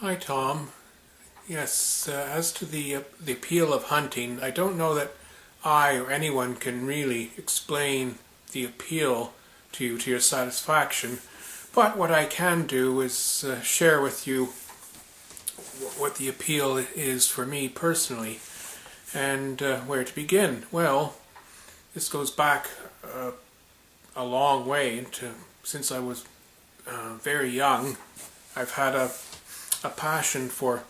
Hi, Tom. Yes, as to the appeal of hunting, I don't know that I or anyone can really explain the appeal to you to your satisfaction. But what I can do is share with you what the appeal is for me personally, and where to begin. Well, this goes back a long way since I was very young. I've had a passion for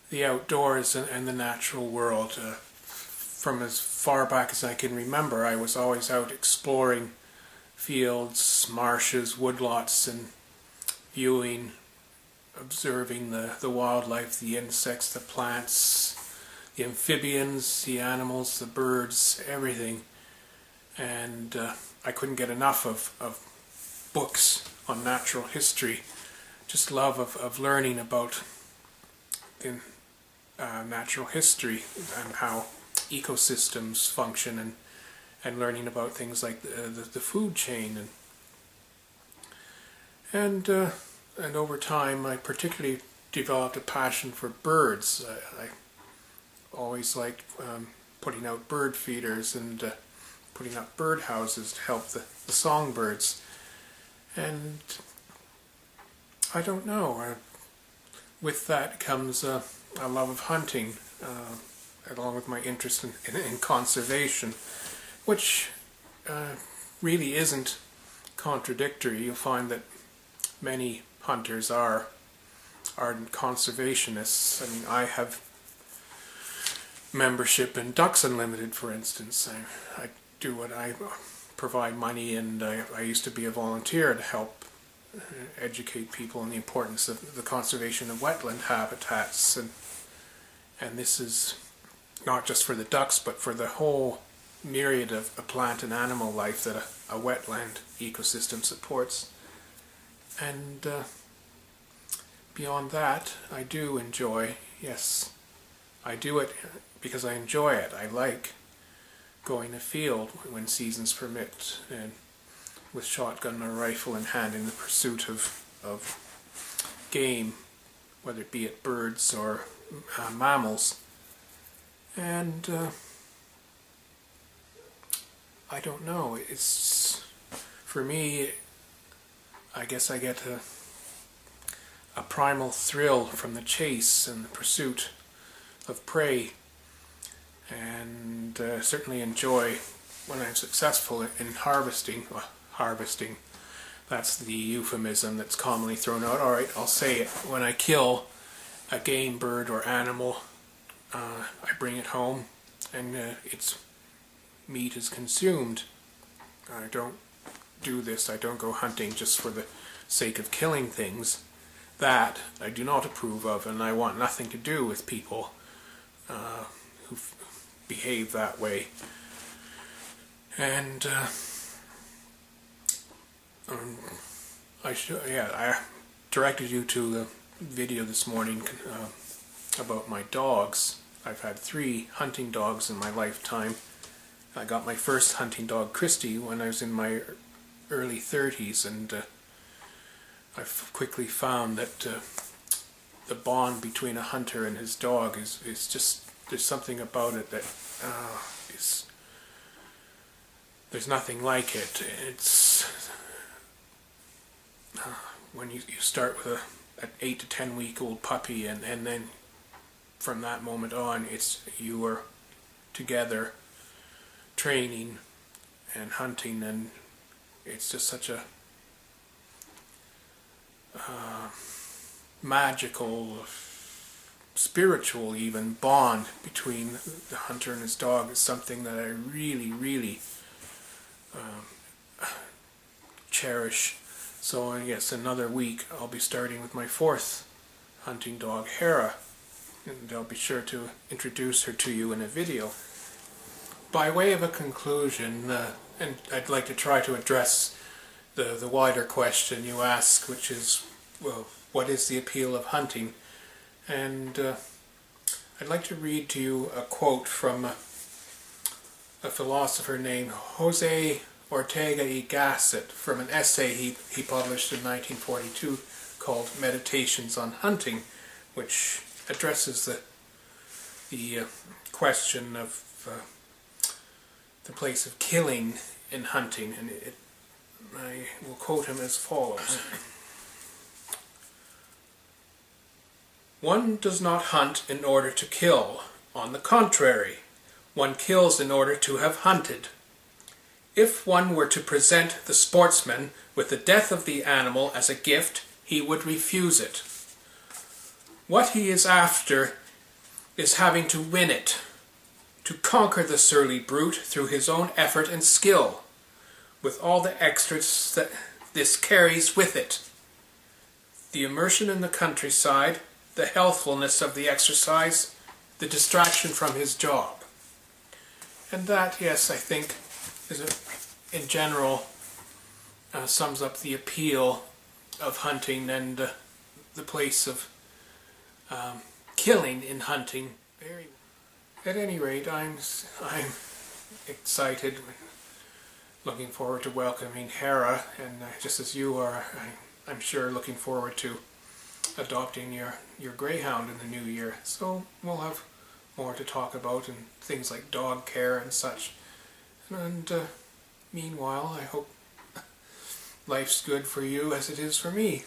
the outdoors and the natural world. From as far back as I can remember, I was always out exploring fields, marshes, woodlots, and viewing, observing the wildlife, the insects, the plants, the amphibians, the animals, the birds, everything. And I couldn't get enough of books on natural history. Just love of learning about the natural history and how ecosystems function, and learning about things like the food chain, and over time I particularly developed a passion for birds. I always liked putting out bird feeders and putting up bird houses to help the songbirds. And I don't know, with that comes a love of hunting, along with my interest in conservation, which really isn't contradictory. You'll find that many hunters are ardent conservationists. I mean, I have membership in Ducks Unlimited, for instance. I do what I provide money, and I used to be a volunteer to help educate people on the importance of the conservation of wetland habitats, and this is not just for the ducks, but for the whole myriad of plant and animal life that a wetland ecosystem supports. And beyond that, I do enjoy, yes, I do it because I enjoy it. I like going afield when seasons permit, and with shotgun or rifle in hand in the pursuit of game, whether it be it birds or mammals. And I don't know, it's, for me, I guess I get a primal thrill from the chase and the pursuit of prey, and certainly enjoy when I'm successful in harvesting. Well, harvesting, that's the euphemism that's commonly thrown out. Alright, I'll say it. When I kill a game bird or animal, I bring it home, and its meat is consumed. I don't do this, I don't go hunting just for the sake of killing things. That I do not approve of, and I want nothing to do with people who behave that way. And I directed you to a video this morning about my dogs. I've had 3 hunting dogs in my lifetime. I got my first hunting dog, Christy, when I was in my early 30s, and I've quickly found that the bond between a hunter and his dog is just, there's something about it that there's nothing like it. It's when you start with an 8 to 10 week old puppy, and then from that moment on, you are together training and hunting, and it's just such a magical, spiritual even bond between the hunter and his dog. Is something that I really, really cherish. So yes, another week I'll be starting with my 4th hunting dog, Hera, and I'll be sure to introduce her to you in a video. By way of a conclusion, and I'd like to try to address the wider question you ask, which is, well, what is the appeal of hunting? And I'd like to read to you a quote from a philosopher named Jose Ortega y Gasset, from an essay he published in 1942 called Meditations on Hunting. which addresses the question of the place of killing in hunting, and I will quote him as follows. One does not hunt in order to kill. On the contrary, one kills in order to have hunted. If one were to present the sportsman with the death of the animal as a gift, he would refuse it. What he is after is having to win it, to conquer the surly brute through his own effort and skill, with all the extras that this carries with it. The immersion in the countryside, the healthfulness of the exercise, the distraction from his job. And that, yes, I think, in general, sums up the appeal of hunting and the place of killing in hunting. At any rate, I'm excited, looking forward to welcoming Hera, and just as you are, I'm sure looking forward to adopting your greyhound in the new year. So we'll have more to talk about, and things like dog care and such. And meanwhile, I hope life's good for you as it is for me.